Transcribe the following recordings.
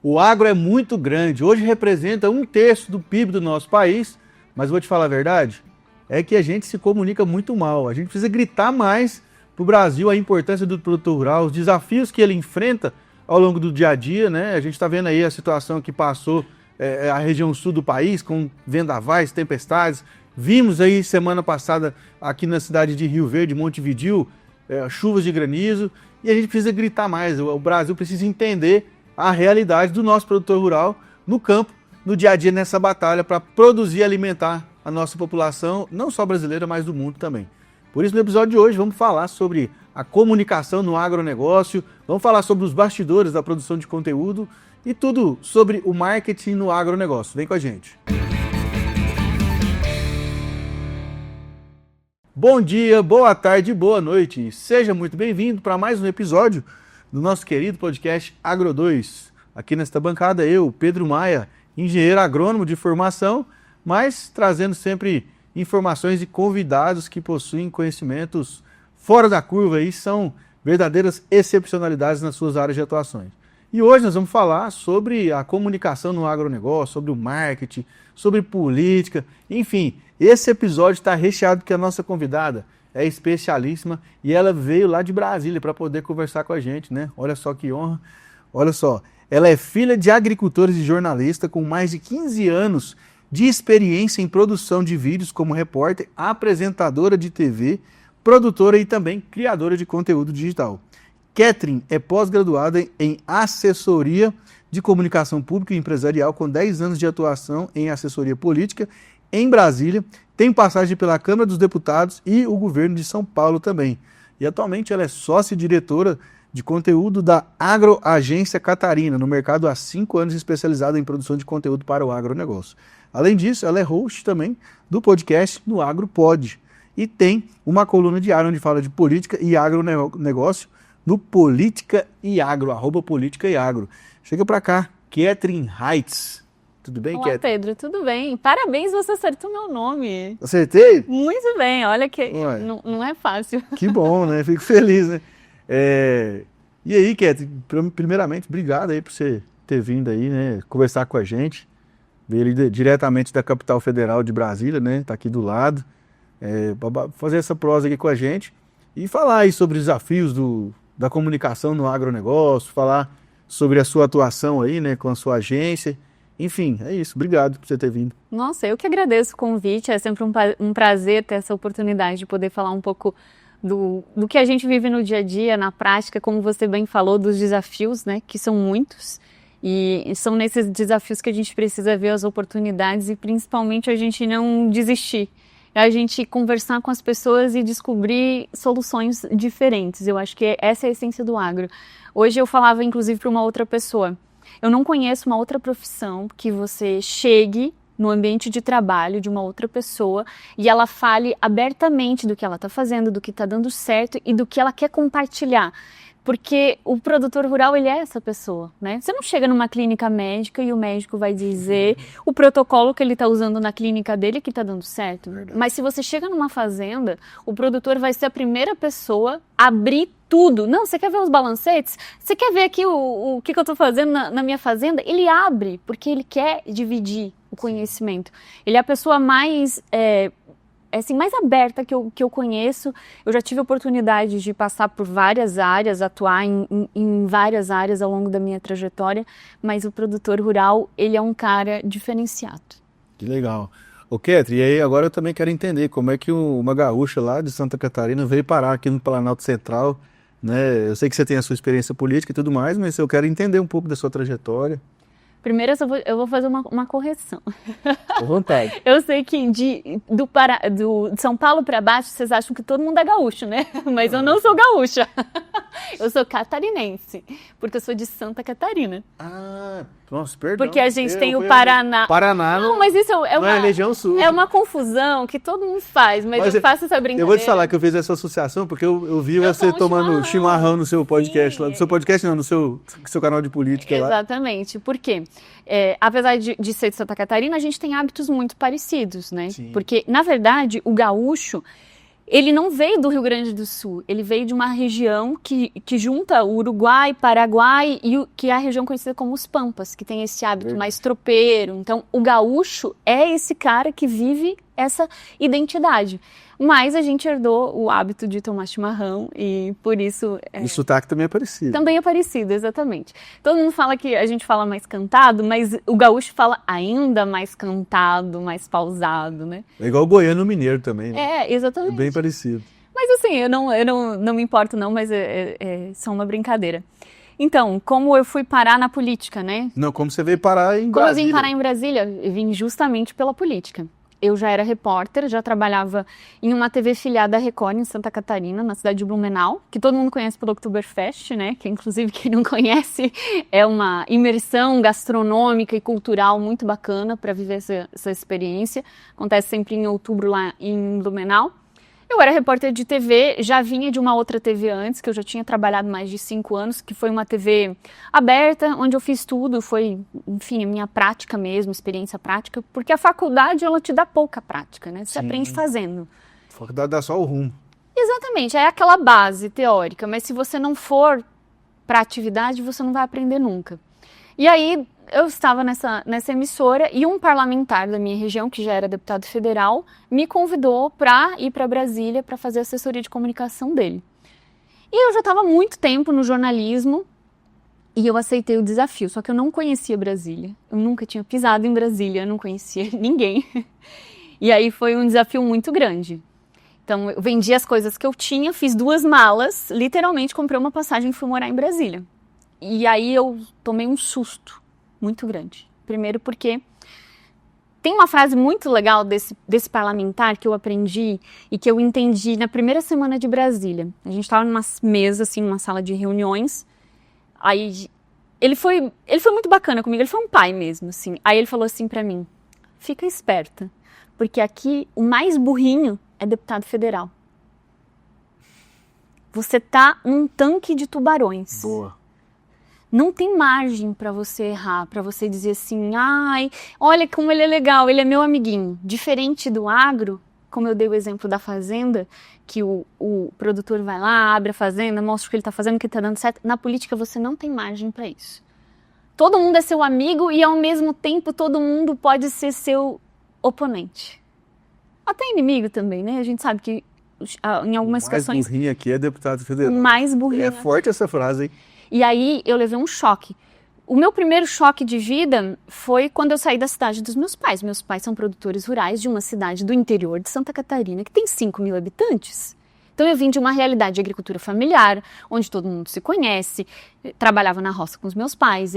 O agro é muito grande, hoje representa 1/3 do PIB do nosso país, mas vou te falar a verdade, é que a gente se comunica muito mal. A gente precisa gritar mais para o Brasil a importância do produtor rural, os desafios que ele enfrenta ao longo do dia a dia, né? A gente está vendo aí a situação que passou a região sul do país, com vendavais, tempestades. Vimos aí semana passada aqui na cidade de Rio Verde, Montevidéu, chuvas de granizo, e a gente precisa gritar mais. O Brasil precisa entender a realidade do nosso produtor rural no campo, no dia a dia, nessa batalha para produzir e alimentar a nossa população, não só brasileira, mas do mundo também. Por isso, no episódio de hoje, vamos falar sobre a comunicação no agronegócio, vamos falar sobre os bastidores da produção de conteúdo e tudo sobre o marketing no agronegócio. Vem com a gente. Bom dia, boa tarde, boa noite. Seja muito bem-vindo para mais um episódio do nosso querido podcast Agro 2. Aqui nesta bancada eu, Pedro Maia, engenheiro agrônomo de formação, mas trazendo sempre informações e convidados que possuem conhecimentos fora da curva e são verdadeiras excepcionalidades nas suas áreas de atuações. E hoje nós vamos falar sobre a comunicação no agronegócio, sobre o marketing, sobre política, enfim, esse episódio está recheado porque a nossa convidada é especialíssima e ela veio lá de Brasília para poder conversar com a gente, né? Olha só que honra. Olha só, ela é filha de agricultores e jornalista com mais de 15 anos de experiência em produção de vídeos como repórter, apresentadora de TV, produtora e também criadora de conteúdo digital. Catherine é pós-graduada em assessoria de comunicação pública e empresarial com 10 anos de atuação em assessoria política em Brasília, tem passagem pela Câmara dos Deputados e o governo de São Paulo também. E atualmente ela é sócia-diretora de conteúdo da Agroagência Catarina, no mercado há 5 anos, especializada em produção de conteúdo para o agronegócio. Além disso, ela é host também do podcast no AgroPod e tem uma coluna diária onde fala de política e agronegócio no Política e Agro, @Política e Agro. Chega para cá, Catherine Heitz. Tudo bem, Olá, Catherine? Pedro, tudo bem? Parabéns, você acertou meu nome. Acertei? Muito bem, olha que não é fácil. Que bom, né? Fico feliz, né? E aí, Catherine, primeiramente, obrigado aí por você ter vindo aí, né? Conversar com a gente. Veio diretamente da capital federal de Brasília, né? Tá aqui do lado. Pra fazer essa prosa aqui com a gente e falar aí sobre os desafios da comunicação no agronegócio, falar sobre a sua atuação aí, né? Com a sua agência. Enfim, é isso. Obrigado por você ter vindo. Nossa, eu que agradeço o convite. É sempre um prazer ter essa oportunidade de poder falar um pouco do que a gente vive no dia a dia, na prática, como você bem falou, dos desafios, né? Que são muitos. E são nesses desafios que a gente precisa ver as oportunidades e principalmente a gente não desistir. A gente conversar com as pessoas e descobrir soluções diferentes. Eu acho que essa é a essência do agro. Hoje eu falava, inclusive, para uma outra pessoa. Eu não conheço uma outra profissão que você chegue no ambiente de trabalho de uma outra pessoa e ela fale abertamente do que ela está fazendo, do que está dando certo e do que ela quer compartilhar. Porque o produtor rural, ele é essa pessoa, né? Você não chega numa clínica médica e o médico vai dizer o protocolo que ele está usando na clínica dele que está dando certo. Verdade. Mas se você chega numa fazenda, o produtor vai ser a primeira pessoa a abrir tudo. Não, você quer ver os balancetes? Você quer ver aqui o que eu estou fazendo na minha fazenda? Ele abre, porque ele quer dividir o conhecimento. Ele é a pessoa mais mais aberta que eu conheço. Eu já tive a oportunidade de passar por várias áreas, atuar em várias áreas ao longo da minha trajetória, mas o produtor rural, ele é um cara diferenciado. Que legal. Ô, Catherine, e aí agora eu também quero entender como é que uma gaúcha lá de Santa Catarina veio parar aqui no Planalto Central, né? Eu sei que você tem a sua experiência política e tudo mais, mas eu quero entender um pouco da sua trajetória. Primeiro eu vou fazer uma correção. À vontade. Eu sei que de São Paulo para baixo vocês acham que todo mundo é gaúcho, né? Mas eu não sou gaúcha. Eu sou catarinense, porque eu sou de Santa Catarina. Ah, nossa, perdão. Porque a gente tem o Paraná. Paraná não, mas isso é uma região sul. É uma confusão que todo mundo faz, mas eu faço essa brincadeira. Eu vou te falar que eu fiz essa associação porque eu vi você tomando chimarrão no seu podcast. Sim. Lá, no seu podcast não, no seu canal de política. Exatamente. Por quê? Apesar de ser de Santa Catarina, a gente tem hábitos muito parecidos, né? Sim. Porque, na verdade, o gaúcho, ele não veio do Rio Grande do Sul, ele veio de uma região que junta o Uruguai, Paraguai e que é a região conhecida como os Pampas, que tem esse hábito mais tropeiro. Então, o gaúcho é esse cara que vive essa identidade. Mas a gente herdou o hábito de tomar chimarrão e por isso... O sotaque também é parecido. Também é parecido, exatamente. Todo mundo fala que a gente fala mais cantado, mas o gaúcho fala ainda mais cantado, mais pausado, né? É igual o goiano mineiro também, né? É, exatamente. É bem parecido. Mas assim, eu não me importo não, mas é só uma brincadeira. Então, como eu fui parar na política, né? Não, como você veio parar em Brasília? Como eu vim parar em Brasília, eu vim justamente pela política. Eu já era repórter, já trabalhava em uma TV filiada da Record em Santa Catarina, na cidade de Blumenau, que todo mundo conhece pelo Oktoberfest, né? Que inclusive quem não conhece é uma imersão gastronômica e cultural muito bacana para viver essa experiência. Acontece sempre em outubro lá em Blumenau. Eu era repórter de TV, já vinha de uma outra TV antes, que eu já tinha trabalhado mais de 5 anos, que foi uma TV aberta, onde eu fiz tudo, foi, enfim, a minha prática mesmo, experiência prática, porque a faculdade, ela te dá pouca prática, né? Você aprende fazendo. A faculdade dá só o rumo. Exatamente, é aquela base teórica, mas se você não for para atividade, você não vai aprender nunca. E aí, eu estava nessa emissora e um parlamentar da minha região, que já era deputado federal, me convidou para ir para Brasília para fazer a assessoria de comunicação dele. E eu já estava há muito tempo no jornalismo e eu aceitei o desafio, só que eu não conhecia Brasília. Eu nunca tinha pisado em Brasília, eu não conhecia ninguém. E aí foi um desafio muito grande. Então, eu vendi as coisas que eu tinha, fiz 2 malas, literalmente comprei uma passagem e fui morar em Brasília. E aí eu tomei um susto muito grande. Primeiro porque tem uma frase muito legal desse parlamentar que eu aprendi e que eu entendi na primeira semana de Brasília. A gente estava numa mesa, assim, numa sala de reuniões. Aí ele foi muito bacana comigo, ele foi um pai mesmo, assim. Aí ele falou assim pra mim: fica esperta, porque aqui o mais burrinho é deputado federal. Você tá num tanque de tubarões. Boa. Não tem margem para você errar, para você dizer assim, ai, olha como ele é legal, ele é meu amiguinho. Diferente do agro, como eu dei o exemplo da fazenda, que o produtor vai lá, abre a fazenda, mostra o que ele está fazendo, o que está dando certo. Na política você não tem margem para isso. Todo mundo é seu amigo e ao mesmo tempo todo mundo pode ser seu oponente. Até inimigo também, né? A gente sabe que em algumas situações... O mais burrinho aqui é deputado federal. O mais burrinho. É forte essa frase, hein? E aí eu levei um choque. O meu primeiro choque de vida foi quando eu saí da cidade dos meus pais. Meus pais são produtores rurais de uma cidade do interior de Santa Catarina que tem 5.000 habitantes. Então eu vim de uma realidade de agricultura familiar, onde todo mundo se conhece, trabalhava na roça com os meus pais,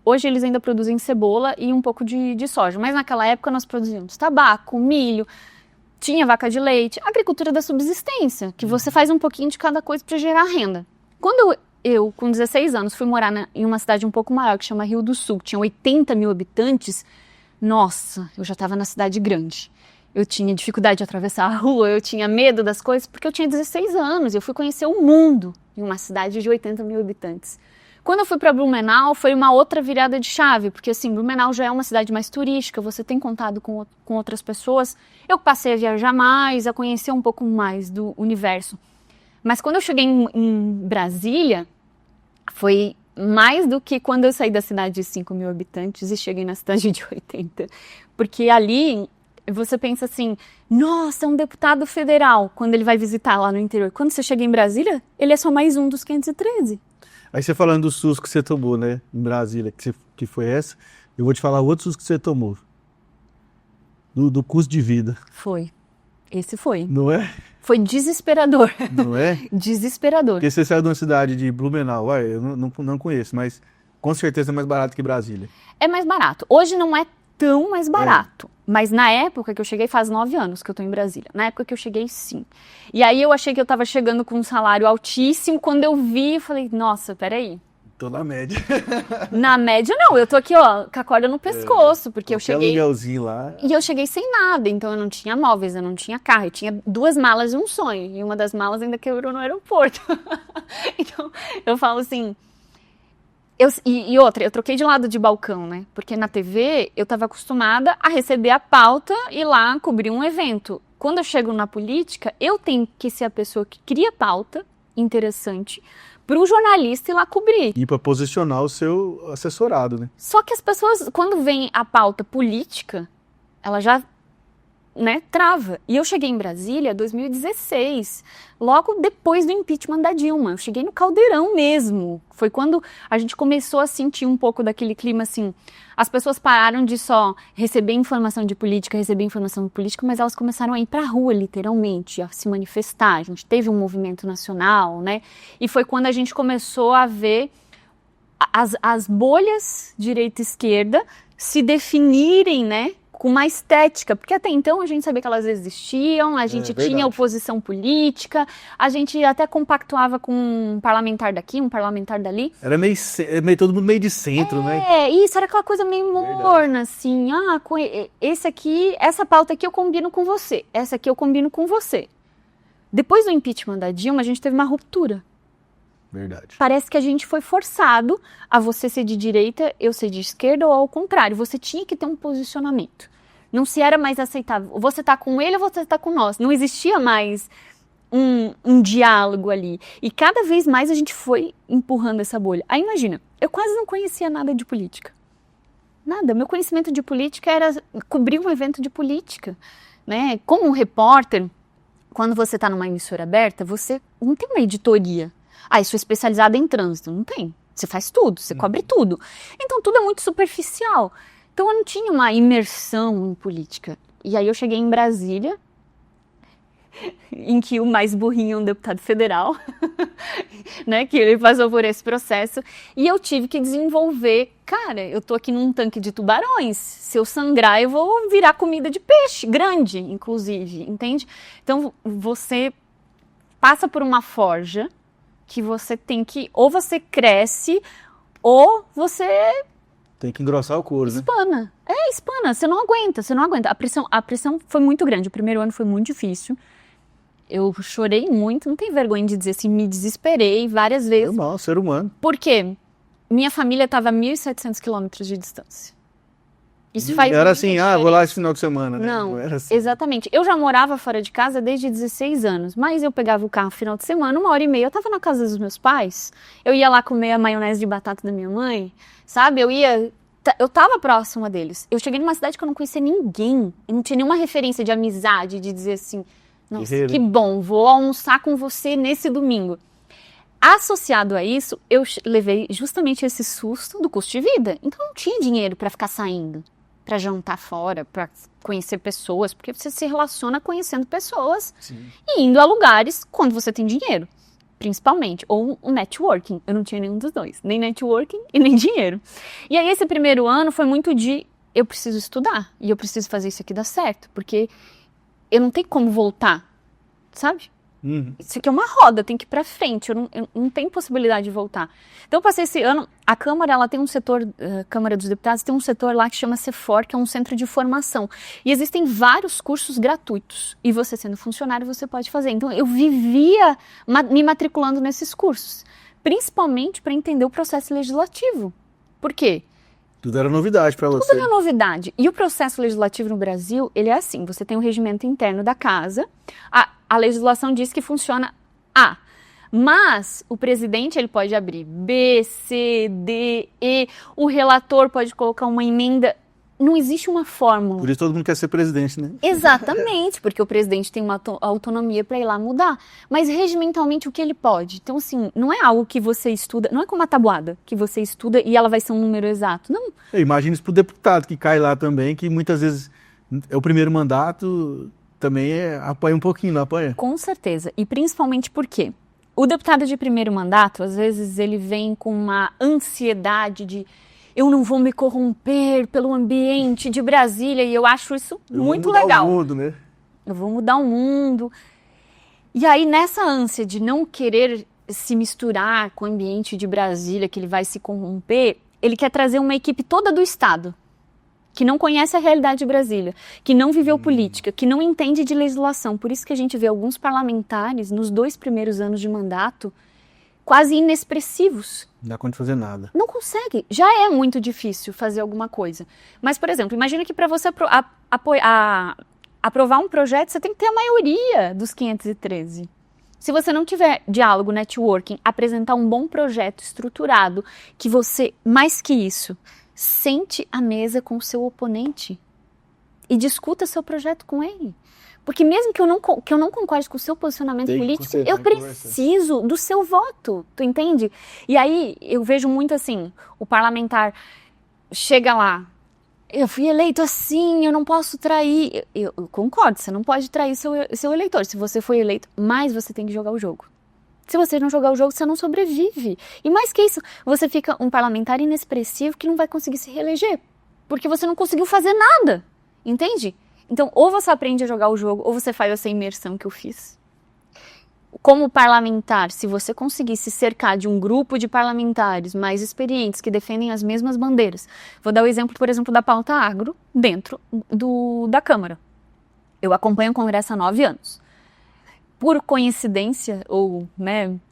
hoje eles ainda produzem cebola e um pouco de soja, mas naquela época nós produzíamos tabaco, milho, tinha vaca de leite, agricultura da subsistência, que você faz um pouquinho de cada coisa para gerar renda. Quando eu, com 16 anos, fui morar em uma cidade um pouco maior, que chama Rio do Sul, que tinha 80.000 habitantes, nossa, eu já estava na cidade grande. Eu tinha dificuldade de atravessar a rua, eu tinha medo das coisas, porque eu tinha 16 anos, eu fui conhecer o mundo em uma cidade de 80.000 habitantes. Quando eu fui para Blumenau, foi uma outra virada de chave, porque assim, Blumenau já é uma cidade mais turística, você tem contato com outras pessoas. Eu passei a viajar mais, a conhecer um pouco mais do universo. Mas quando eu cheguei em Brasília, foi mais do que quando eu saí da cidade de 5.000 habitantes e cheguei na cidade de 80. Porque ali você pensa assim, nossa, é um deputado federal, quando ele vai visitar lá no interior. Quando você chega em Brasília, ele é só mais um dos 513. Aí você falando do SUS que você tomou, né, em Brasília, que foi essa, eu vou te falar outro SUS que você tomou. Do custo de vida. Foi. Esse foi. Não é? Foi desesperador. Não é? Desesperador. Porque você saiu de uma cidade de Blumenau, eu não conheço, mas com certeza é mais barato que Brasília. É mais barato. Hoje não é tão mais barato. Mas na época que eu cheguei, faz 9 anos que eu tô em Brasília. Na época que eu cheguei, sim. E aí eu achei que eu tava chegando com um salário altíssimo. Quando eu vi, eu falei, nossa, peraí. Tô na média. Na média não, eu tô aqui, ó, com a corda no pescoço, porque eu cheguei... aluguelzinho lá. E eu cheguei sem nada, então eu não tinha móveis, eu não tinha carro, eu tinha 2 malas e um sonho, e uma das malas ainda quebrou no aeroporto. Então, eu falo assim... E outra, eu troquei de lado de balcão, né? Porque na TV eu tava acostumada a receber a pauta e lá cobrir um evento. quando eu chego na política, eu tenho que ser a pessoa que cria pauta interessante para o jornalista ir lá cobrir. E para posicionar o seu assessorado, né? Só que as pessoas, quando vem a pauta política, ela já, né, trava. E eu cheguei em Brasília em 2016, logo depois do impeachment da Dilma. Eu cheguei no caldeirão mesmo. Foi quando a gente começou a sentir um pouco daquele clima assim. As pessoas pararam de só receber informação de política, mas elas começaram a ir para a rua, literalmente, a se manifestar. A gente teve um movimento nacional, né? E foi quando a gente começou a ver as bolhas direita e esquerda se definirem, né? Com uma estética, porque até então a gente sabia que elas existiam, a gente tinha oposição política, a gente até compactuava com um parlamentar daqui, um parlamentar dali. Era meio todo mundo meio de centro, né? Isso, era aquela coisa meio morna, assim, esse aqui, essa pauta aqui eu combino com você, essa aqui eu combino com você. Depois do impeachment da Dilma, a gente teve uma ruptura. Verdade. Parece que a gente foi forçado a você ser de direita, eu ser de esquerda, ou ao contrário, você tinha que ter um posicionamento. Não se era mais aceitável. Você tá com ele ou você tá com nós. Não existia mais um diálogo ali. E cada vez mais a gente foi empurrando essa bolha. Aí imagina, eu quase não conhecia nada de política. Nada. Meu conhecimento de política era cobrir um evento de política, né? Como um repórter, quando você tá numa emissora aberta, você não tem uma editoria. Sou especializada em trânsito. Não tem. Você faz tudo, você cobre tudo. Então tudo é muito superficial. Então eu não tinha uma imersão em política. E aí eu cheguei em Brasília, em que o mais burrinho é um deputado federal, né, que ele passou por esse processo, e eu tive que desenvolver, cara, eu tô aqui num tanque de tubarões, se eu sangrar eu vou virar comida de peixe, grande, inclusive, entende? Então você passa por uma forja, que você tem que, ou você cresce, ou você... Tem que engrossar o couro, né? Espana. Espana. Você não aguenta. A pressão foi muito grande. O primeiro ano foi muito difícil. Eu chorei muito, não tenho vergonha de dizer assim, me desesperei várias vezes. Normal, ser humano. Por quê? Minha família estava a 1.700 quilômetros de distância. Isso faz era assim, vou lá esse final de semana, né? Não era assim. Exatamente. Eu já morava fora de casa desde 16 anos, mas eu pegava o carro no final de semana, 1h30, eu estava na casa dos meus pais, eu ia lá comer a maionese de batata da minha mãe, sabe? Eu tava próxima deles. Eu cheguei numa cidade que eu não conhecia ninguém, eu não tinha nenhuma referência de amizade, de dizer assim, nossa, que bom, vou almoçar com você nesse domingo. Associado a isso, eu levei justamente esse susto do custo de vida. Então não tinha dinheiro para ficar saindo, para jantar fora, para conhecer pessoas, porque você se relaciona conhecendo pessoas. Sim. E indo a lugares quando você tem dinheiro, principalmente, ou o networking. Eu não tinha nenhum dos dois, nem networking e nem dinheiro. E aí esse primeiro ano foi muito de, eu preciso estudar, e eu preciso fazer isso aqui dar certo, porque eu não tenho como voltar, sabe? Isso aqui é uma roda, tem que ir pra frente, eu não tenho possibilidade de voltar. Então eu passei esse ano, a Câmara, ela tem um setor, a Câmara dos Deputados tem um setor lá que chama CEFOR, que é um centro de formação. E existem vários cursos gratuitos. E você sendo funcionário, você pode fazer. Então eu vivia me matriculando nesses cursos, principalmente para entender o processo legislativo. Por quê? Tudo era novidade para você. Tudo era novidade. E o processo legislativo no Brasil, ele é assim, você tem o regimento interno da casa, a legislação diz que funciona A, mas o presidente ele pode abrir B, C, D, E, o relator pode colocar uma emenda, não existe uma fórmula. Por isso todo mundo quer ser presidente, né? Exatamente, porque o presidente tem uma autonomia para ir lá mudar, mas regimentalmente o que ele pode? Então assim, não é algo que você estuda, não é como uma tabuada, que você estuda e ela vai ser um número exato, não. Imagina isso pro deputado que cai lá também, que muitas vezes é o primeiro mandato, também apanha um pouquinho, não apanha? Com certeza, e principalmente porque o deputado de primeiro mandato, às vezes ele vem com uma ansiedade de eu não vou me corromper pelo ambiente de Brasília, e eu acho isso muito legal. Eu vou mudar o mundo, né? Eu vou mudar o mundo. E aí, nessa ânsia de não querer se misturar com o ambiente de Brasília, que ele vai se corromper, ele quer trazer uma equipe toda do Estado, que não conhece a realidade de Brasília, que não viveu política, que não entende de legislação. Por isso que a gente vê alguns parlamentares, nos 2 primeiros anos de mandato, quase inexpressivos. Não dá conta de fazer nada. Não consegue. Já é muito difícil fazer alguma coisa. Mas, por exemplo, imagina que para você aprovar um projeto, você tem que ter a maioria dos 513. Se você não tiver diálogo, networking, apresentar um bom projeto estruturado, que você, mais que isso, sente à mesa com o seu oponente e discuta seu projeto com ele. Porque mesmo que eu não concorde com o seu posicionamento político, eu preciso do seu voto, tu entende? E aí eu vejo muito assim, o parlamentar chega lá, eu fui eleito assim, eu não posso trair. Eu concordo, você não pode trair seu eleitor, se você foi eleito, mas você tem que jogar o jogo. Se você não jogar o jogo, você não sobrevive. E mais que isso, você fica um parlamentar inexpressivo que não vai conseguir se reeleger, porque você não conseguiu fazer nada, entende? Então, ou você aprende a jogar o jogo, ou você faz essa imersão que eu fiz. Como parlamentar, se você conseguir se cercar de um grupo de parlamentares mais experientes, que defendem as mesmas bandeiras. Vou dar o exemplo, por exemplo, da pauta agro dentro da Câmara. Eu acompanho o Congresso há 9 anos. Por coincidência, ou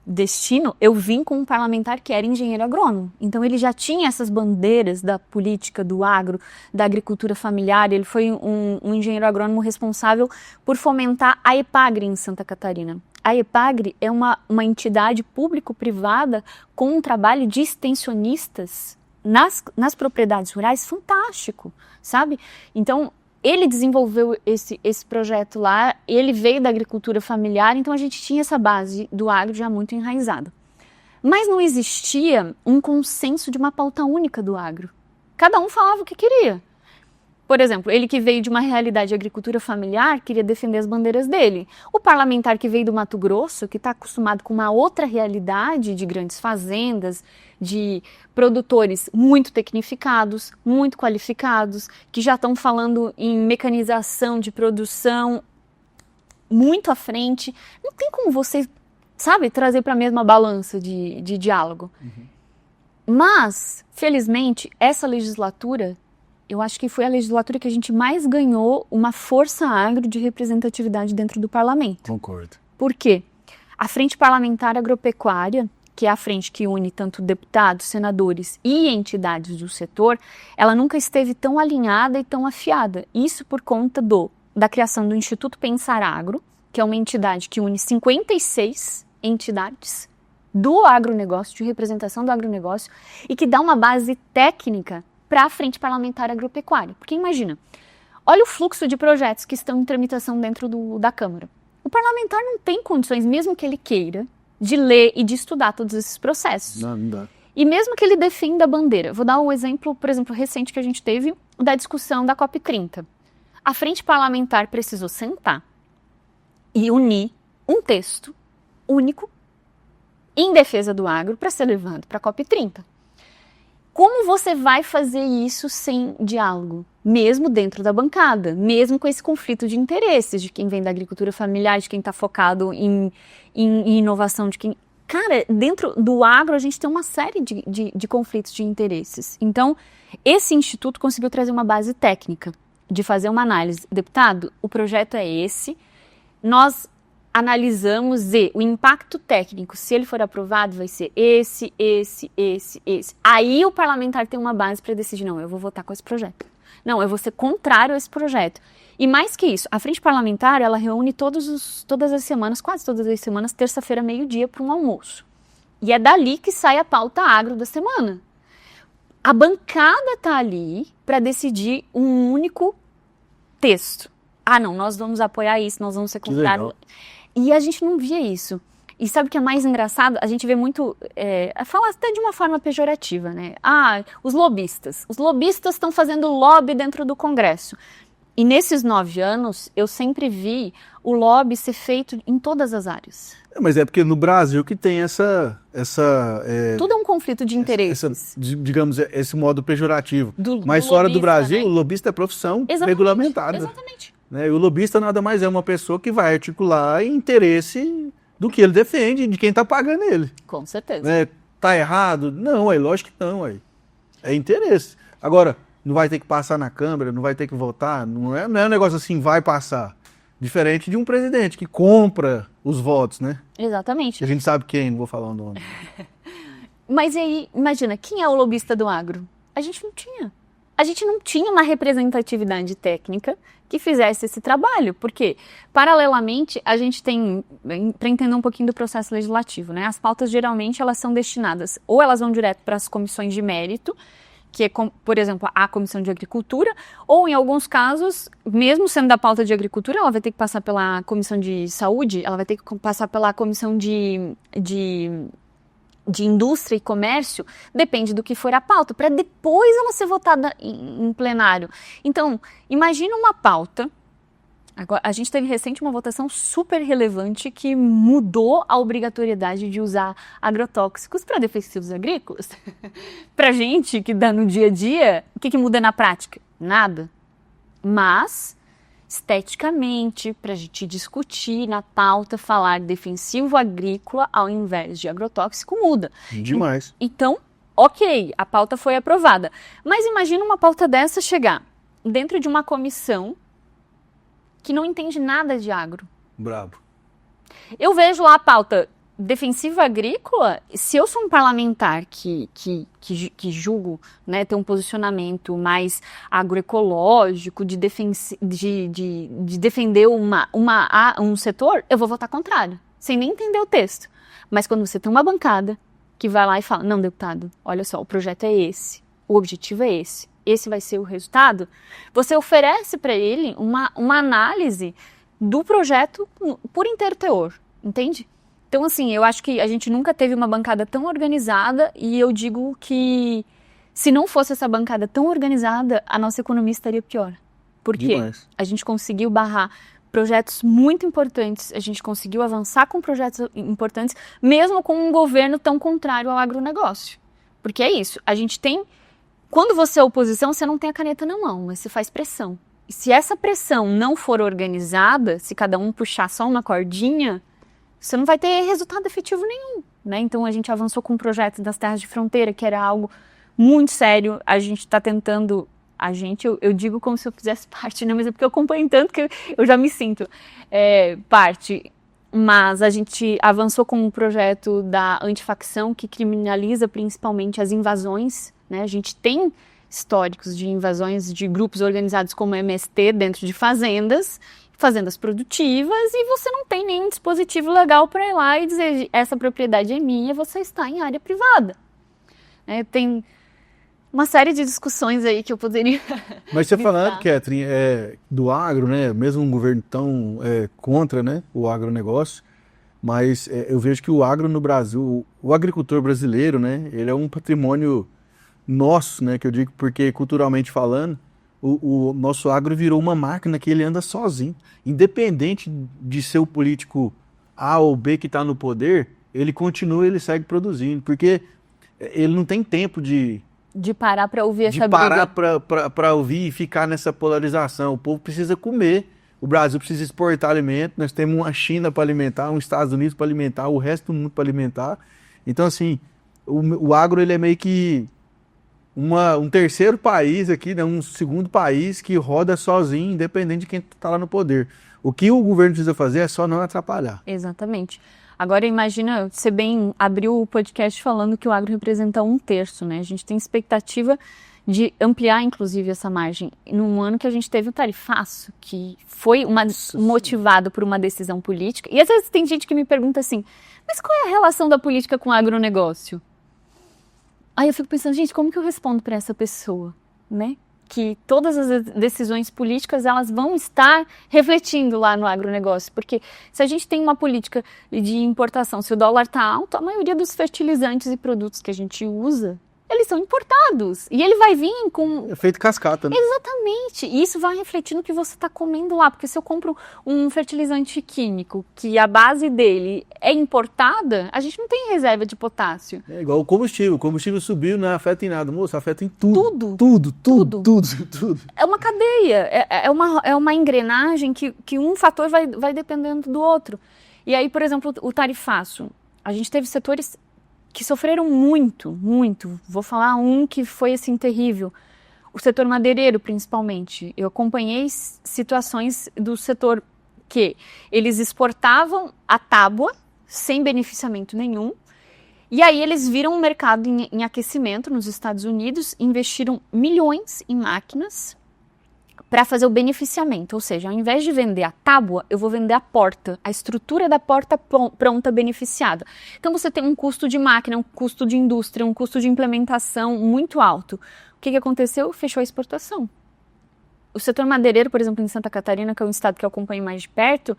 destino, eu vim com um parlamentar que era engenheiro agrônomo. Então ele já tinha essas bandeiras da política, do agro, da agricultura familiar. Ele foi um engenheiro agrônomo responsável por fomentar a EPAGRE em Santa Catarina. A EPAGRE é uma entidade público-privada com um trabalho de extensionistas nas propriedades rurais fantástico, sabe? Então, ele desenvolveu esse projeto lá, ele veio da agricultura familiar, então a gente tinha essa base do agro já muito enraizada. Mas não existia um consenso de uma pauta única do agro. Cada um falava o que queria. Por exemplo, ele que veio de uma realidade de agricultura familiar queria defender as bandeiras dele. O parlamentar que veio do Mato Grosso, que está acostumado com uma outra realidade de grandes fazendas, de produtores muito tecnificados, muito qualificados, que já estão falando em mecanização de produção muito à frente. Não tem como você, trazer para a mesma balança de diálogo. Uhum. Mas, felizmente, essa legislatura, eu acho que foi a legislatura que a gente mais ganhou uma força agro de representatividade dentro do parlamento. Concordo. Por quê? A Frente Parlamentar Agropecuária, que é a frente que une tanto deputados, senadores e entidades do setor, ela nunca esteve tão alinhada e tão afiada. Isso por conta da criação do Instituto Pensar Agro, que é uma entidade que une 56 entidades do agronegócio, de representação do agronegócio, e que dá uma base técnica para a Frente Parlamentar Agropecuária. Porque imagina, olha o fluxo de projetos que estão em tramitação dentro da Câmara. O parlamentar não tem condições, mesmo que ele queira, de ler e de estudar todos esses processos. Não dá. E mesmo que ele defenda a bandeira. Vou dar um exemplo, por exemplo, recente que a gente teve da discussão da COP30. A Frente Parlamentar precisou sentar e unir um texto único em defesa do agro para ser levado para a COP30. Como você vai fazer isso sem diálogo? Mesmo dentro da bancada, mesmo com esse conflito de interesses de quem vem da agricultura familiar, de quem está focado em inovação, de quem... Cara, dentro do agro a gente tem uma série de conflitos de interesses. Então, esse instituto conseguiu trazer uma base técnica de fazer uma análise. Deputado, o projeto é esse, nós analisamos o impacto técnico, se ele for aprovado, vai ser esse. Aí o parlamentar tem uma base para decidir, não, eu vou votar com esse projeto. Não, eu vou ser contrário a esse projeto. E mais que isso, a Frente Parlamentar, ela reúne todas as semanas, quase todas as semanas, terça-feira, meio-dia, para um almoço. E é dali que sai a pauta agro da semana. A bancada está ali para decidir um único texto. Ah, não, nós vamos apoiar isso, nós vamos ser contrários. E a gente não via isso. E sabe o que é mais engraçado? A gente vê muito, falar até de uma forma pejorativa, né? Ah, os lobistas. Os lobistas estão fazendo lobby dentro do Congresso. E nesses 9 anos, eu sempre vi o lobby ser feito em todas as áreas. Mas é porque no Brasil que tem tudo é um conflito de interesses. Digamos, esse modo pejorativo. Mas fora do Brasil, né? O lobista é profissão regulamentada. Exatamente. Né? E o lobista nada mais é uma pessoa que vai articular interesse do que ele defende, de quem está pagando ele. Com certeza. Né? Tá errado? Não, lógico que não. É interesse. Agora, não vai ter que passar na Câmara, não vai ter que votar, não é um negócio assim, vai passar. Diferente de um presidente que compra os votos, né? Exatamente. A gente sabe quem, não vou falar o nome. Mas aí, imagina, quem é o lobista do agro? A gente não tinha. a gente não tinha uma representatividade técnica que fizesse esse trabalho, porque, paralelamente, a gente tem, para entender um pouquinho do processo legislativo, né, as pautas geralmente elas são destinadas, ou elas vão direto para as comissões de mérito, que é, por exemplo, a Comissão de Agricultura, ou em alguns casos, mesmo sendo da pauta de Agricultura, ela vai ter que passar pela Comissão de Saúde, ela vai ter que passar pela Comissão de Indústria e Comércio, depende do que for a pauta, para depois ela ser votada em plenário. Então, imagina uma pauta. Agora, a gente teve recente uma votação super relevante que mudou a obrigatoriedade de usar agrotóxicos para defensivos agrícolas. Para a gente que dá no dia a dia, o que muda na prática? Nada. Mas, esteticamente, para a gente discutir na pauta, falar defensivo agrícola ao invés de agrotóxico, muda. Demais. Então, ok, a pauta foi aprovada. Mas imagina uma pauta dessa chegar dentro de uma comissão que não entende nada de agro. Brabo. Eu vejo lá a pauta defensiva agrícola, se eu sou um parlamentar que julgo, né, ter um posicionamento mais agroecológico, de defender um setor, eu vou votar contrário, sem nem entender o texto. Mas quando você tem uma bancada que vai lá e fala, não, deputado, olha só, o projeto é esse, o objetivo é esse vai ser o resultado, você oferece para ele uma análise do projeto por inteiro teor, entende? Então, assim, eu acho que a gente nunca teve uma bancada tão organizada e eu digo que se não fosse essa bancada tão organizada, a nossa economia estaria pior. Por quê? Demais. A gente conseguiu barrar projetos muito importantes, a gente conseguiu avançar com projetos importantes, mesmo com um governo tão contrário ao agronegócio. Porque é isso, a gente tem... Quando você é oposição, você não tem a caneta na mão, mas você faz pressão. E se essa pressão não for organizada, se cada um puxar só uma cordinha, você não vai ter resultado efetivo nenhum, né? Então a gente avançou com o projeto das terras de fronteira, que era algo muito sério. A gente está tentando... eu digo como se eu fizesse parte, né? Mas é porque eu acompanho tanto que eu já me sinto parte. Mas a gente avançou com um projeto da antifacção que criminaliza principalmente as invasões, né? A gente tem históricos de invasões de grupos organizados como MST dentro de fazendas produtivas, e você não tem nenhum dispositivo legal para ir lá e dizer essa propriedade é minha, você está em área privada. Tem uma série de discussões aí que eu poderia... Mas você falando, Catherine, do agro, né? Mesmo um governo tão contra, né, o agronegócio, mas eu vejo que o agro no Brasil, o agricultor brasileiro, né, ele é um patrimônio nosso, né, que eu digo porque culturalmente falando, o nosso agro virou uma máquina que ele anda sozinho. Independente de ser o político A ou B que está no poder, ele continua, ele segue produzindo, porque ele não tem tempo de parar para ouvir essa briga. De parar para ouvir e ficar nessa polarização. O povo precisa comer, o Brasil precisa exportar alimento, nós temos uma China para alimentar, um Estados Unidos para alimentar, o resto do mundo para alimentar. Então, assim, o agro ele é meio que um terceiro país aqui, né, um segundo país que roda sozinho, independente de quem está lá no poder. O que o governo precisa fazer é só não atrapalhar. Exatamente. Agora imagina, você bem abriu o podcast falando que o agro representa 1/3, né? A gente tem expectativa de ampliar, inclusive, essa margem. Num ano que a gente teve o tarifaço, que foi motivado por uma decisão política. E às vezes tem gente que me pergunta assim, mas qual é a relação da política com o agronegócio? Aí eu fico pensando, gente, como que eu respondo para essa pessoa, né? Que todas as decisões políticas, elas vão estar refletindo lá no agronegócio. Porque se a gente tem uma política de importação, se o dólar está alto, a maioria dos fertilizantes e produtos que a gente usa, eles são importados. E ele vai vir com... É feito cascata, né? Exatamente. E isso vai refletir no que você está comendo lá. Porque se eu compro um fertilizante químico, que a base dele é importada, a gente não tem reserva de potássio. É igual o combustível. O combustível subiu, não afeta em nada. Moço, afeta em tudo. Tudo. Tudo. É uma cadeia. É uma engrenagem que um fator vai dependendo do outro. E aí, por exemplo, o tarifaço. A gente teve setores que sofreram muito. Vou falar um que foi assim terrível. O setor madeireiro, principalmente. Eu acompanhei situações do setor que eles exportavam a tábua sem beneficiamento nenhum E aí eles viram um mercado em aquecimento nos Estados Unidos, investiram milhões em máquinas para fazer o beneficiamento, ou seja, ao invés de vender a tábua, eu vou vender a porta, a estrutura da porta pronta beneficiada. Então você tem um custo de máquina, um custo de indústria, um custo de implementação muito alto. O que aconteceu? Fechou a exportação. O setor madeireiro, por exemplo, em Santa Catarina, que é um estado que eu acompanho mais de perto,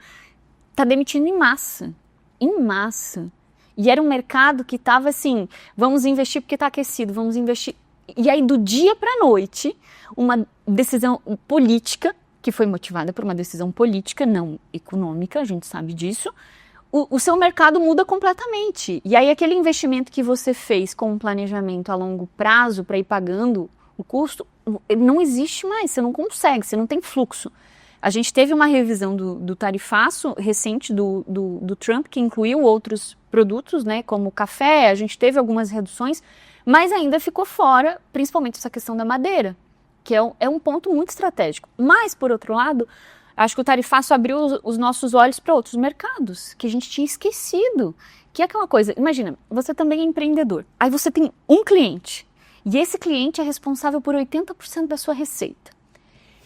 está demitindo em massa. Em massa. E era um mercado que estava assim, vamos investir porque está aquecido, vamos investir. E aí, do dia para a noite, uma decisão política, que foi motivada por uma decisão política, não econômica, a gente sabe disso, o seu mercado muda completamente. E aí, aquele investimento que você fez com um planejamento a longo prazo para ir pagando o custo, não existe mais, você não consegue, você não tem fluxo. A gente teve uma revisão do tarifaço recente do Trump, que incluiu outros produtos, né, como café, a gente teve algumas reduções, mas ainda ficou fora, principalmente essa questão da madeira, que é um ponto muito estratégico. Mas, por outro lado, acho que o tarifaço abriu os nossos olhos para outros mercados, que a gente tinha esquecido. Que é aquela coisa, imagina, você também é empreendedor, aí você tem um cliente, e esse cliente é responsável por 80% da sua receita.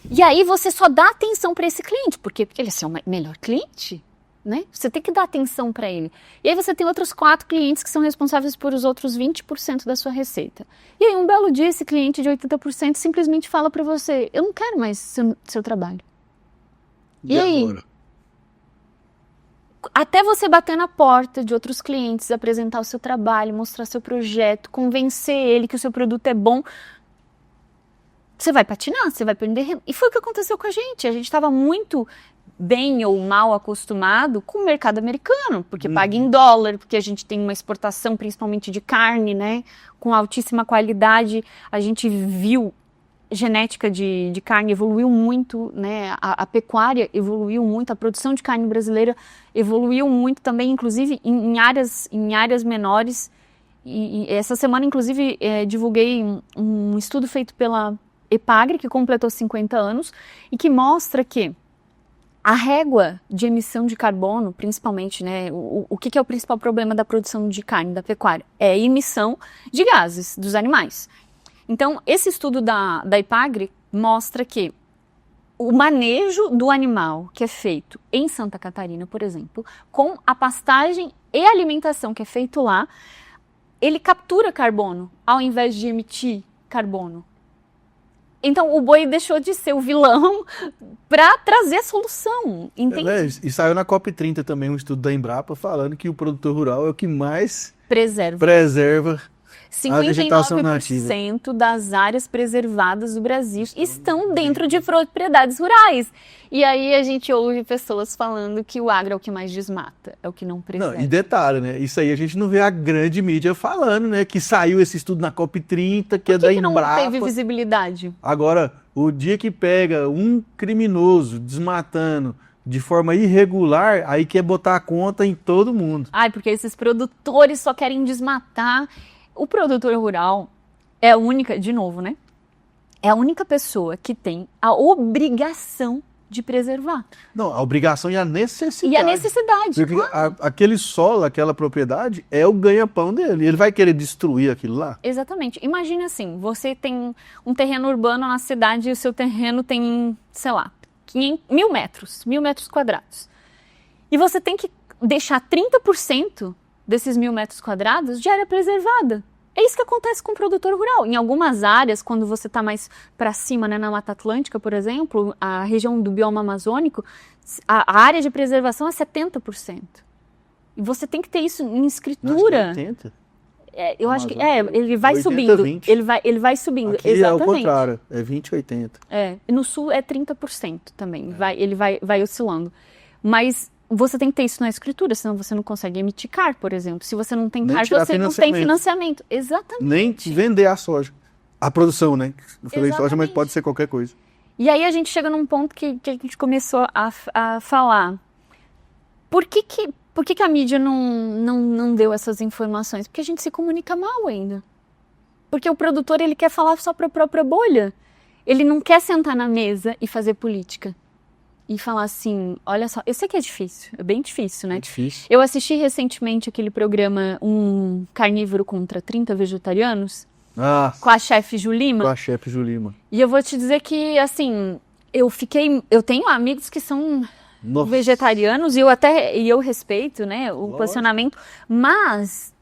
E aí você só dá atenção para esse cliente, por quê? Porque ele é seu melhor cliente, né? Você tem que dar atenção para ele. E aí você tem outros 4 clientes que são responsáveis por os outros 20% da sua receita. E aí um belo dia esse cliente de 80% simplesmente fala para você, eu não quero mais seu trabalho. E aí? Agora? Até você bater na porta de outros clientes, apresentar o seu trabalho, mostrar seu projeto, convencer ele que o seu produto é bom, você vai patinar, você vai perder renda. E foi o que aconteceu com a gente. A gente estava muito bem ou mal acostumado com o mercado americano, porque paga em dólar, porque a gente tem uma exportação principalmente de carne, né, com altíssima qualidade. A gente viu genética de carne evoluiu muito, né, a pecuária evoluiu muito, a produção de carne brasileira evoluiu muito também, inclusive em áreas menores. E essa semana, inclusive, divulguei um estudo feito pela EPAGRE, que completou 50 anos, e que mostra que a régua de emissão de carbono, principalmente, né, o que é o principal problema da produção de carne, da pecuária? É a emissão de gases dos animais. Então, esse estudo da EPAGRE mostra que o manejo do animal que é feito em Santa Catarina, por exemplo, com a pastagem e alimentação que é feito lá, ele captura carbono ao invés de emitir carbono. Então, o boi deixou de ser o vilão para trazer a solução, entende? E saiu na COP30 também um estudo da Embrapa falando que o produtor rural é o que mais preserva a vegetação nativa. 59% das áreas preservadas do Brasil estão dentro de propriedades rurais. E aí a gente ouve pessoas falando que o agro é o que mais desmata, é o que não preserva. Não, e detalhe, né? Isso aí a gente não vê a grande mídia falando, né? Que saiu esse estudo na COP30, que é da Embrapa. Não teve visibilidade? Agora, o dia que pega um criminoso desmatando de forma irregular, aí quer botar a conta em todo mundo. Ai, porque esses produtores só querem desmatar. O produtor rural é a única, de novo, né? É a única pessoa que tem a obrigação de preservar. Não, a obrigação e a necessidade. E a necessidade. Porque aquele solo, aquela propriedade, é o ganha-pão dele. Ele vai querer destruir aquilo lá? Exatamente. Imagina assim, você tem um terreno urbano na cidade e o seu terreno tem, sei lá, 1.000 metros, 1.000 metros quadrados. E você tem que deixar 30% desses 1.000 metros quadrados de área preservada. É isso que acontece com o produtor rural. Em algumas áreas, quando você está mais para cima, né, na Mata Atlântica, por exemplo, a região do bioma amazônico, a área de preservação é 70%. E você tem que ter isso em escritura. Não, acho que é 80%. Eu acho que ele vai 80, subindo. 20. Ele vai subindo. Aqui exatamente. É o contrário, é 20, 80. No sul é 30% também. Ele vai oscilando. Mas você tem que ter isso na escritura, senão você não consegue emitir CAR, por exemplo. Se você não tem CAR, você não tem financiamento. Exatamente. Nem vender a soja. A produção, né? Eu falei soja, mas pode ser qualquer coisa. E aí a gente chega num ponto que a gente começou a falar. Por que a mídia não deu essas informações? Porque a gente se comunica mal ainda. Porque o produtor, ele quer falar só para a própria bolha. Ele não quer sentar na mesa e fazer política. e falar assim, olha só, eu sei que é difícil, é bem difícil, né? É difícil. Eu assisti recentemente aquele programa Um Carnívoro contra 30 Vegetarianos, com a chefe Julima. Com a chefe Julima. E eu vou te dizer que, assim, eu tenho amigos que são vegetarianos e eu respeito, né, o posicionamento, mas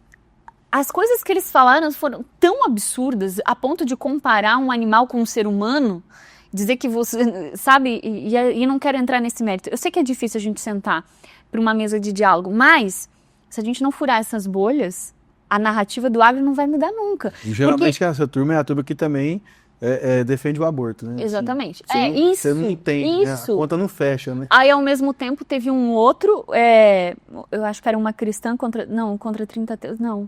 as coisas que eles falaram foram tão absurdas a ponto de comparar um animal com um ser humano, dizer que você, sabe, e não quero entrar nesse mérito. Eu sei que é difícil a gente sentar para uma mesa de diálogo, mas se a gente não furar essas bolhas, a narrativa do agro não vai mudar nunca. E geralmente essa turma é a turma que também defende o aborto, né? Exatamente. Você não entende, né? A conta não fecha, né? Aí, ao mesmo tempo, teve um outro, eu acho que era uma cristã contra 30... Não.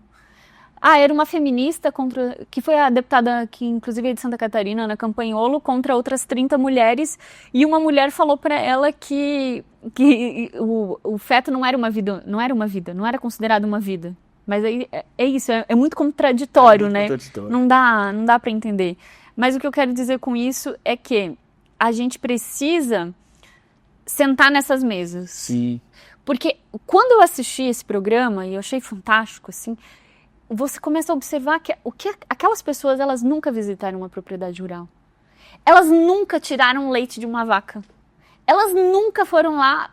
Era uma feminista que foi a deputada que, inclusive, é de Santa Catarina, Ana Campanholo, contra outras 30 mulheres. E uma mulher falou para ela que o feto não era uma vida, não era considerado uma vida. Mas aí é isso, é muito contraditório, né? Não dá para entender. Mas o que eu quero dizer com isso é que a gente precisa sentar nessas mesas. Sim. Porque quando eu assisti esse programa, e eu achei fantástico, assim, você começa a observar que aquelas pessoas, elas nunca visitaram uma propriedade rural. Elas nunca tiraram leite de uma vaca. Elas nunca foram lá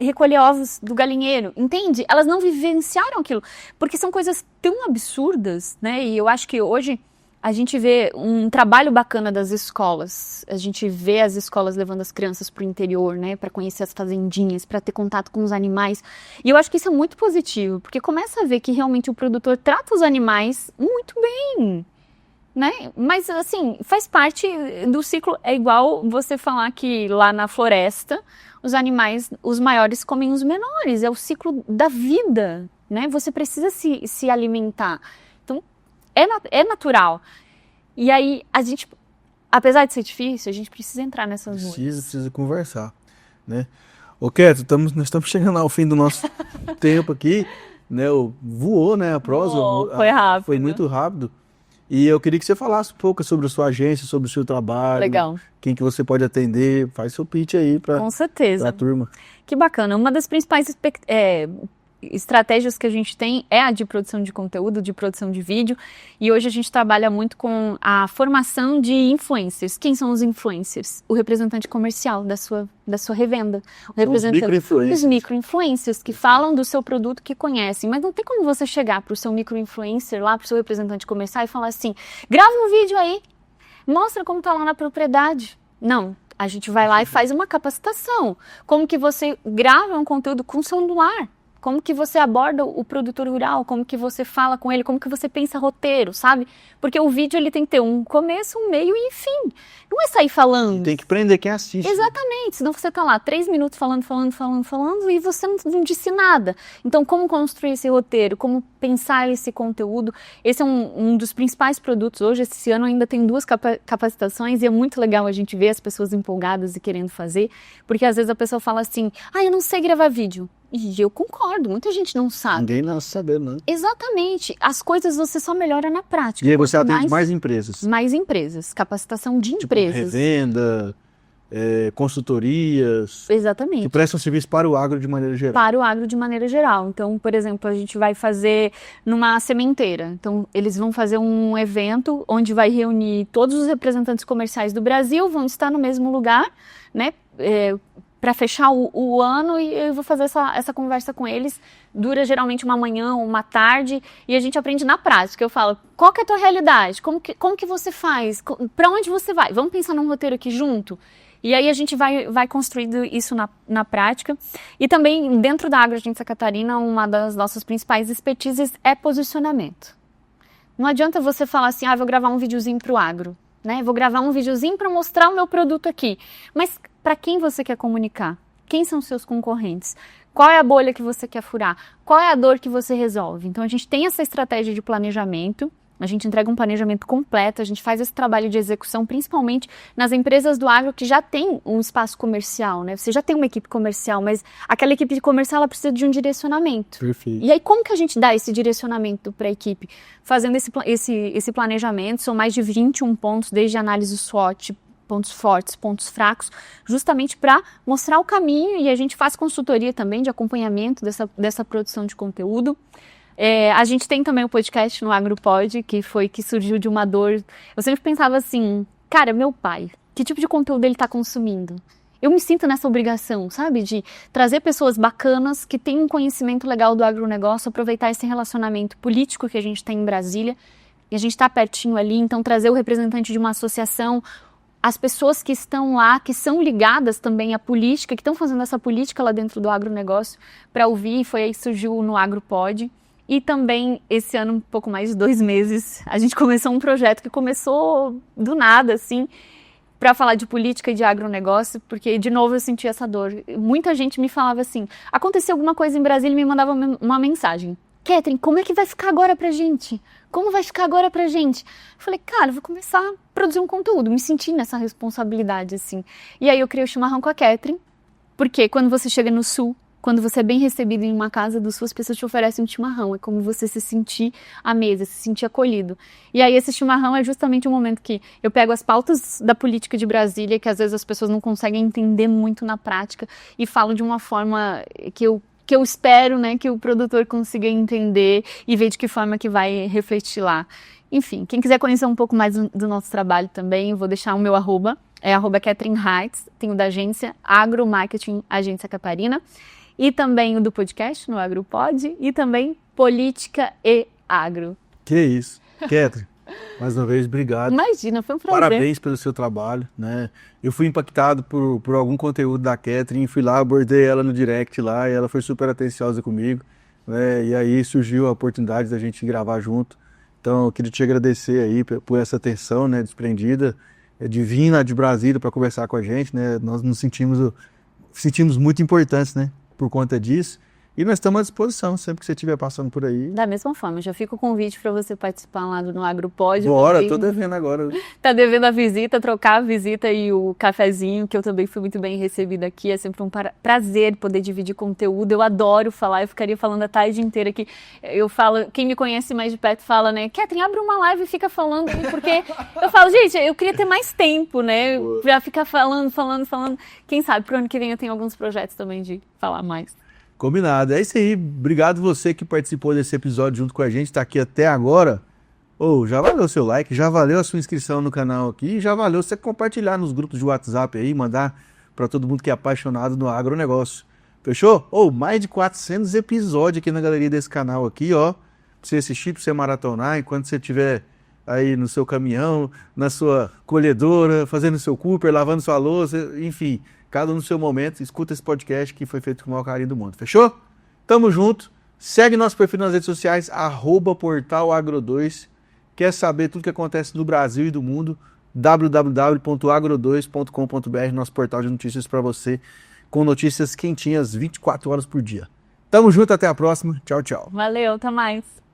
recolher ovos do galinheiro, entende? Elas não vivenciaram aquilo, porque são coisas tão absurdas, né? E eu acho que hoje a gente vê um trabalho bacana das escolas. A gente vê as escolas levando as crianças para o interior, né? Para conhecer as fazendinhas, para ter contato com os animais. E eu acho que isso é muito positivo, porque começa a ver que realmente o produtor trata os animais muito bem, né? Mas, assim, faz parte do ciclo. É igual você falar que lá na floresta os animais, os maiores comem os menores. É o ciclo da vida, né? Você precisa se alimentar. Então, é natural. E aí, a gente, apesar de ser difícil, a gente precisa entrar nessas bolhas. Precisa conversar, né? Ô, Keto, nós estamos chegando ao fim do nosso tempo aqui, né? Voou, né? A prosa. Foi rápido. Foi muito rápido. E eu queria que você falasse um pouco sobre a sua agência, sobre o seu trabalho. Legal. Quem que você pode atender. Faz seu pitch aí para a turma. Que bacana. Uma das principais estratégias que a gente tem é a de produção de conteúdo, de produção de vídeo, e hoje a gente trabalha muito com a formação de influencers. Quem são os influencers? O representante comercial da sua revenda. Os micro-influencers que falam do seu produto, que conhecem, mas não tem como você chegar para o seu micro-influencer, lá para o seu representante comercial e falar assim, grava um vídeo aí, mostra como está lá na propriedade. Não. A gente vai lá e faz uma capacitação. Como que você grava um conteúdo com celular? Como que você aborda o produtor rural, como que você fala com ele, como que você pensa roteiro, sabe? Porque o vídeo ele tem que ter um começo, um meio e fim. Não é sair falando. Tem que prender quem assiste. Exatamente, senão você tá lá 3 minutos falando e você não disse nada. Então, como construir esse roteiro, como pensar esse conteúdo, esse é um dos principais produtos hoje. Esse ano ainda tem 2 capacitações e é muito legal a gente ver as pessoas empolgadas e querendo fazer, porque às vezes a pessoa fala assim, eu não sei gravar vídeo. E eu concordo, muita gente não sabe. Ninguém nasce sabendo, né? Exatamente. As coisas você só melhora na prática. E aí você atende mais empresas. Mais empresas. Capacitação de empresas. Revenda, consultorias. Exatamente. Que prestam serviço para o agro de maneira geral. Para o agro de maneira geral. Então, por exemplo, a gente vai fazer numa sementeira. Então, eles vão fazer um evento onde vai reunir todos os representantes comerciais do Brasil, vão estar no mesmo lugar, né? Para fechar o ano, e eu vou fazer essa conversa com eles. Dura geralmente uma manhã ou uma tarde, e a gente aprende na prática. Eu falo, qual que é a tua realidade? Como que você faz? Para onde você vai? Vamos pensar num roteiro aqui junto? E aí a gente vai construindo isso na prática. E também, dentro da Agroagência Catarina, uma das nossas principais expertises é posicionamento. Não adianta você falar assim, vou gravar um videozinho para o agro, né? Vou gravar um videozinho para mostrar o meu produto aqui. Mas para quem você quer comunicar? Quem são seus concorrentes? Qual é a bolha que você quer furar? Qual é a dor que você resolve? Então a gente tem essa estratégia de planejamento, a gente entrega um planejamento completo, a gente faz esse trabalho de execução principalmente nas empresas do agro que já tem um espaço comercial, né? Você já tem uma equipe comercial, mas aquela equipe comercial ela precisa de um direcionamento. Perfeito. E aí como que a gente dá esse direcionamento para a equipe? Fazendo esse planejamento, são mais de 21 pontos, desde análise SWOT, pontos fortes, pontos fracos, justamente para mostrar o caminho, e a gente faz consultoria também de acompanhamento dessa produção de conteúdo. A gente tem também o podcast no AgroPod, que surgiu de uma dor. Eu sempre pensava assim, cara, meu pai, que tipo de conteúdo ele está consumindo? Eu me sinto nessa obrigação, sabe, de trazer pessoas bacanas que têm um conhecimento legal do agronegócio, aproveitar esse relacionamento político que a gente tem em Brasília, e a gente está pertinho ali, então trazer o representante de uma associação, as pessoas que estão lá, que são ligadas também à política, que estão fazendo essa política lá dentro do agronegócio, para ouvir, foi aí que surgiu no AgroPod. E também, esse ano, um pouco mais de 2 meses, a gente começou um projeto que começou do nada, assim, para falar de política e de agronegócio, porque, de novo, eu senti essa dor. Muita gente me falava assim, aconteceu alguma coisa em Brasília e me mandava uma mensagem. Catherine, como é que vai ficar agora pra gente? Como vai ficar agora pra gente? Eu falei, cara, eu vou começar a produzir um conteúdo, me senti nessa responsabilidade, assim. E aí eu criei o Chimarrão com a Catherine, porque quando você chega no Sul, quando você é bem recebido em uma casa do Sul, as pessoas te oferecem um chimarrão. É como você se sentir à mesa, se sentir acolhido. E aí esse chimarrão é justamente o momento que eu pego as pautas da política de Brasília, que às vezes as pessoas não conseguem entender muito na prática, e falo de uma forma que eu espero, né, que o produtor consiga entender e ver de que forma que vai refletir lá. Enfim, quem quiser conhecer um pouco mais do nosso trabalho também, eu vou deixar o meu arroba, é @Catherine Heitz, tenho da agência Agromarketing Agência Caparina, e também o do podcast no AgroPod, e também Política e Agro. Que isso. Catherine, mais uma vez, obrigado. Imagina, foi um prazer. Parabéns pelo seu trabalho, né? Eu fui impactado por algum conteúdo da Catherine, fui lá, abordei ela no direct lá, e ela foi super atenciosa comigo, né? E aí surgiu a oportunidade da gente gravar junto. Então, eu queria te agradecer aí por essa atenção, né, desprendida, de vir lá de Brasília para conversar com a gente, né? Nós nos sentimos muito importantes, né, por conta disso. E nós estamos à disposição, sempre que você estiver passando por aí. Da mesma forma, já fica o convite para você participar lá no AgroPod. Bora, tô devendo agora. Tá devendo a visita, trocar a visita e o cafezinho, que eu também fui muito bem recebida aqui. É sempre um prazer poder dividir conteúdo. Eu adoro falar, eu ficaria falando a tarde inteira aqui. Eu falo, quem me conhece mais de perto fala, né, Catherine, abre uma live e fica falando, porque eu falo, gente, eu queria ter mais tempo, né, pra ficar falando. Quem sabe pro ano que vem eu tenho alguns projetos também de falar mais. Combinado. É isso aí. Obrigado você que participou desse episódio junto com a gente, tá aqui até agora. Já valeu o seu like, já valeu a sua inscrição no canal aqui, já valeu você compartilhar nos grupos de WhatsApp aí, mandar para todo mundo que é apaixonado no agronegócio. Fechou? Mais de 400 episódios aqui na galeria desse canal aqui, ó. Pra você assistir, pra você maratonar, enquanto você estiver aí no seu caminhão, na sua colhedora, fazendo seu Cooper, lavando sua louça, enfim, cada um no seu momento, escuta esse podcast que foi feito com o maior carinho do mundo. Fechou? Tamo junto. Segue nosso perfil nas redes sociais, @portalagro2. Quer saber tudo que acontece no Brasil e do mundo? www.agro2.com.br, nosso portal de notícias para você, com notícias quentinhas 24 horas por dia. Tamo junto, até a próxima. Tchau, tchau. Valeu, até mais.